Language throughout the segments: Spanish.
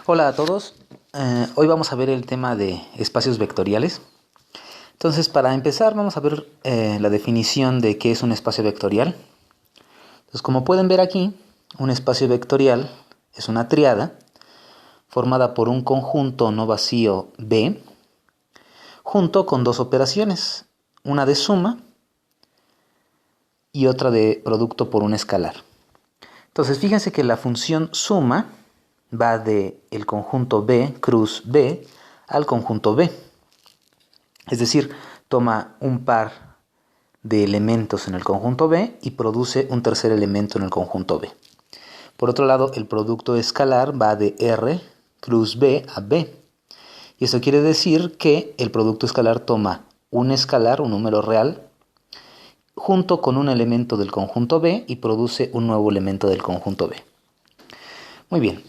Hola a todos. Hoy vamos a ver el tema de espacios vectoriales. Entonces, para empezar, vamos a ver la definición de qué es un espacio vectorial. Entonces, como pueden ver aquí, un espacio vectorial es una tríada formada por un conjunto no vacío B junto con dos operaciones, una de suma y otra de producto por un escalar. Entonces, fíjense que la función suma va del conjunto B cruz B al conjunto B. Es decir, toma un par de elementos en el conjunto B y produce un tercer elemento en el conjunto B. Por otro lado, el producto escalar va de R cruz B a B. Y eso quiere decir que el producto escalar toma un escalar, un número real, junto con un elemento del conjunto B y produce un nuevo elemento del conjunto B. Muy bien.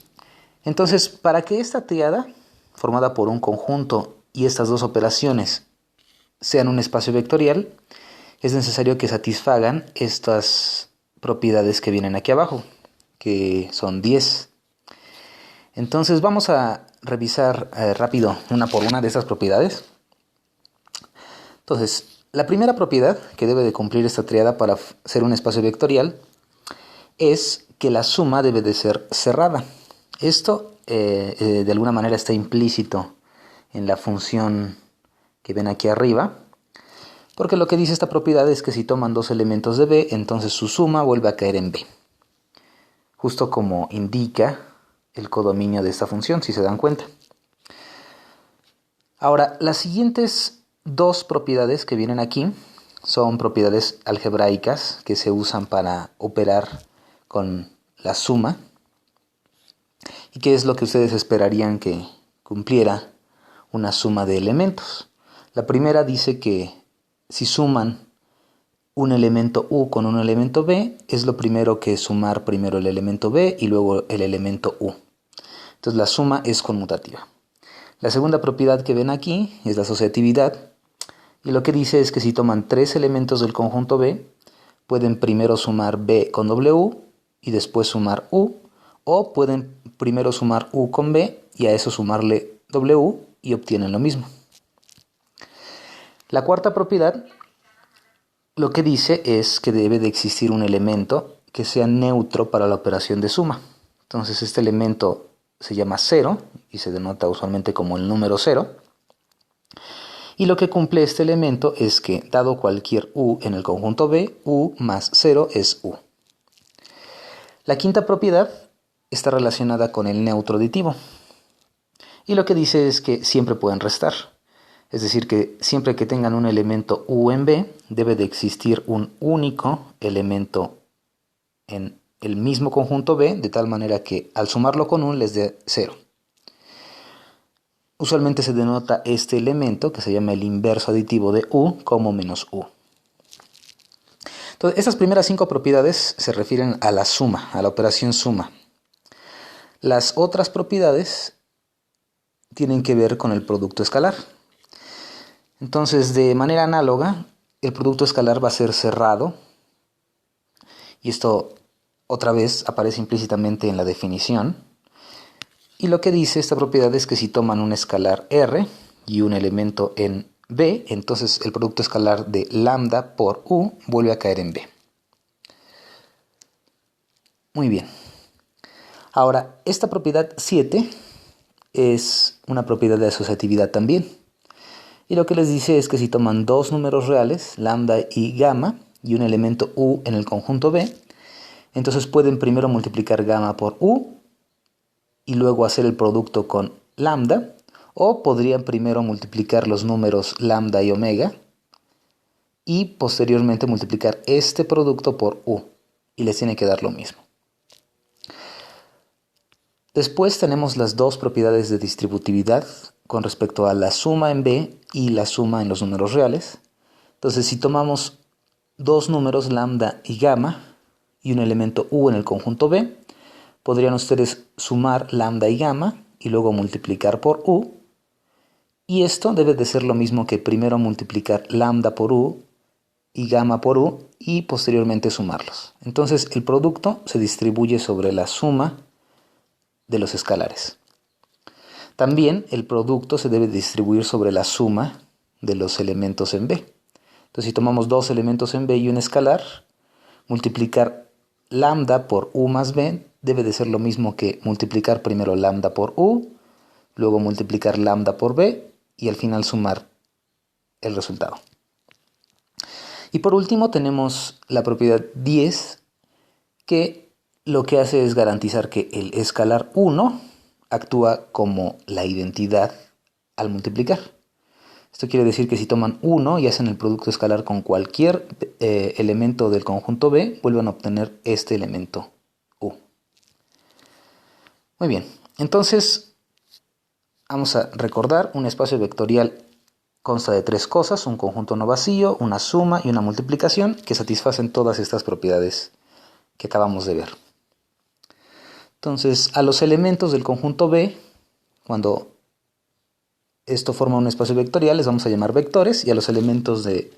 Entonces, para que esta tríada, formada por un conjunto y estas dos operaciones, sean un espacio vectorial, es necesario que satisfagan estas propiedades que vienen aquí abajo, que son 10. Entonces vamos a revisar rápido una por una de estas propiedades. Entonces, la primera propiedad que debe de cumplir esta tríada para ser un espacio vectorial es que la suma debe de ser cerrada. Esto de alguna manera está implícito en la función que ven aquí arriba, porque lo que dice esta propiedad es que si toman dos elementos de B, entonces su suma vuelve a caer en B, justo como indica el codominio de esta función, si se dan cuenta. Ahora, las siguientes dos propiedades que vienen aquí son propiedades algebraicas que se usan para operar con la suma. ¿Y qué es lo que ustedes esperarían que cumpliera una suma de elementos? La primera dice que si suman un elemento U con un elemento B, es lo primero que sumar primero el elemento B y luego el elemento U. Entonces la suma es conmutativa. La segunda propiedad que ven aquí es la asociatividad, y lo que dice es que si toman tres elementos del conjunto B, pueden primero sumar B con W y después sumar U, o pueden primero sumar U con B y a eso sumarle W y obtienen lo mismo. La cuarta propiedad lo que dice es que debe de existir un elemento que sea neutro para la operación de suma. Entonces este elemento se llama 0 y se denota usualmente como el número 0. Y lo que cumple este elemento es que, dado cualquier U en el conjunto B, U más 0 es U. La quinta propiedad está relacionada con el neutro aditivo. Y lo que dice es que siempre pueden restar. Es decir, que siempre que tengan un elemento U en B, debe de existir un único elemento en el mismo conjunto B, de tal manera que al sumarlo con 1 les dé 0. Usualmente se denota este elemento, que se llama el inverso aditivo de U, como menos U. Entonces, estas primeras 5 propiedades se refieren a la suma, a la operación suma. Las otras propiedades tienen que ver con el producto escalar. Entonces, de manera análoga, el producto escalar va a ser cerrado, y esto otra vez aparece implícitamente en la definición. Y lo que dice esta propiedad es que si toman un escalar R y un elemento en B, entonces el producto escalar de lambda por U vuelve a caer en B. Muy bien. Ahora, esta propiedad 7 es una propiedad de asociatividad también. Y lo que les dice es que si toman dos números reales, lambda y gamma, y un elemento U en el conjunto B, entonces pueden primero multiplicar gamma por U y luego hacer el producto con lambda, o podrían primero multiplicar los números lambda y omega y posteriormente multiplicar este producto por U, y les tiene que dar lo mismo. Después tenemos las dos propiedades de distributividad con respecto a la suma en B y la suma en los números reales. Entonces, si tomamos dos números lambda y gamma y un elemento U en el conjunto B, podrían ustedes sumar lambda y gamma y luego multiplicar por U. Y esto debe de ser lo mismo que primero multiplicar lambda por U y gamma por U y posteriormente sumarlos. Entonces el producto se distribuye sobre la suma de los escalares. También el producto se debe distribuir sobre la suma de los elementos en B. Entonces, si tomamos dos elementos en B y un escalar, multiplicar lambda por U más B debe de ser lo mismo que multiplicar primero lambda por U, luego multiplicar lambda por B y al final sumar el resultado. Y por último tenemos la propiedad 10, que lo que hace es garantizar que el escalar 1 actúa como la identidad al multiplicar. Esto quiere decir que si toman 1 y hacen el producto escalar con cualquier elemento del conjunto B, vuelven a obtener este elemento U. Muy bien, entonces vamos a recordar: un espacio vectorial consta de tres cosas: un conjunto no vacío, una suma y una multiplicación, que satisfacen todas estas propiedades que acabamos de ver. Entonces, a los elementos del conjunto B, cuando esto forma un espacio vectorial, les vamos a llamar vectores, y a los elementos de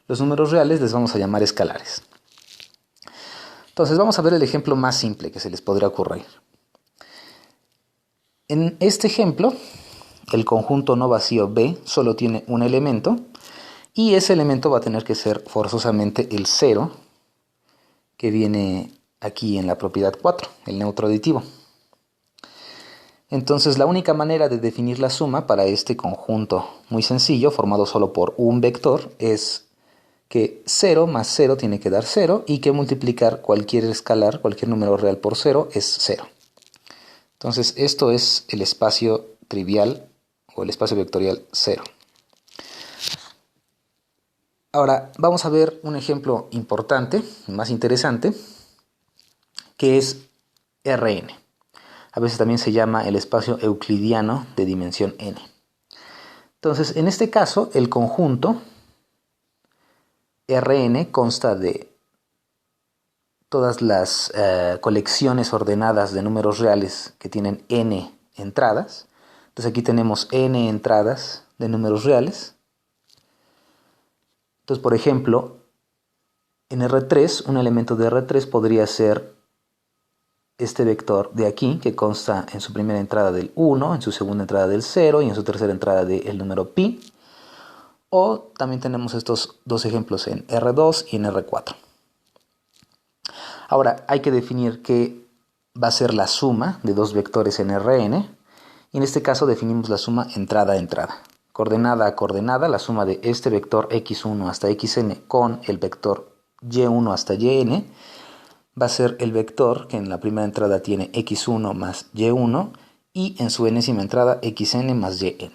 los números reales les vamos a llamar escalares. Entonces, vamos a ver el ejemplo más simple que se les podría ocurrir. En este ejemplo, el conjunto no vacío B solo tiene un elemento, y ese elemento va a tener que ser forzosamente el 0, que viene aquí en la propiedad 4, el neutro aditivo. Entonces, la única manera de definir la suma para este conjunto muy sencillo, formado solo por un vector, es que 0 más 0 tiene que dar 0, y que multiplicar cualquier escalar, cualquier número real por 0 es 0. Entonces, esto es el espacio trivial o el espacio vectorial 0. Ahora vamos a ver un ejemplo importante, más interesante, que es Rn. A veces también se llama el espacio euclidiano de dimensión n. Entonces, en este caso, el conjunto Rn consta de todas las colecciones ordenadas de números reales que tienen n entradas. Entonces aquí tenemos n entradas de números reales. Entonces, por ejemplo, en R3, un elemento de R3 podría ser este vector de aquí, que consta en su primera entrada del 1, en su segunda entrada del 0 y en su tercera entrada del número pi. O también tenemos estos dos ejemplos en R2 y en R4. Ahora hay que definir qué va a ser la suma de dos vectores en Rn. Y en este caso definimos la suma entrada a entrada. Coordenada a coordenada, la suma de este vector x1 hasta xn con el vector y1 hasta yn va a ser el vector que en la primera entrada tiene x1 más y1 y en su enésima entrada xn más yn.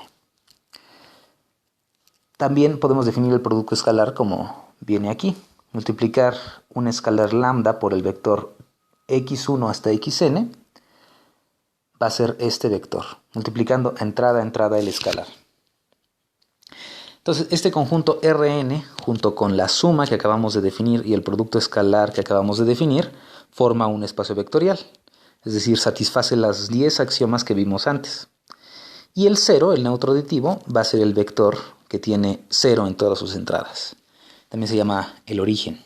También podemos definir el producto escalar como viene aquí. Multiplicar un escalar lambda por el vector x1 hasta xn va a ser este vector, multiplicando entrada a entrada el escalar. Entonces, este conjunto Rn, junto con la suma que acabamos de definir y el producto escalar que acabamos de definir, forma un espacio vectorial. Es decir, satisface las 10 axiomas que vimos antes. Y el 0, el neutro aditivo, va a ser el vector que tiene 0 en todas sus entradas. También se llama el origen.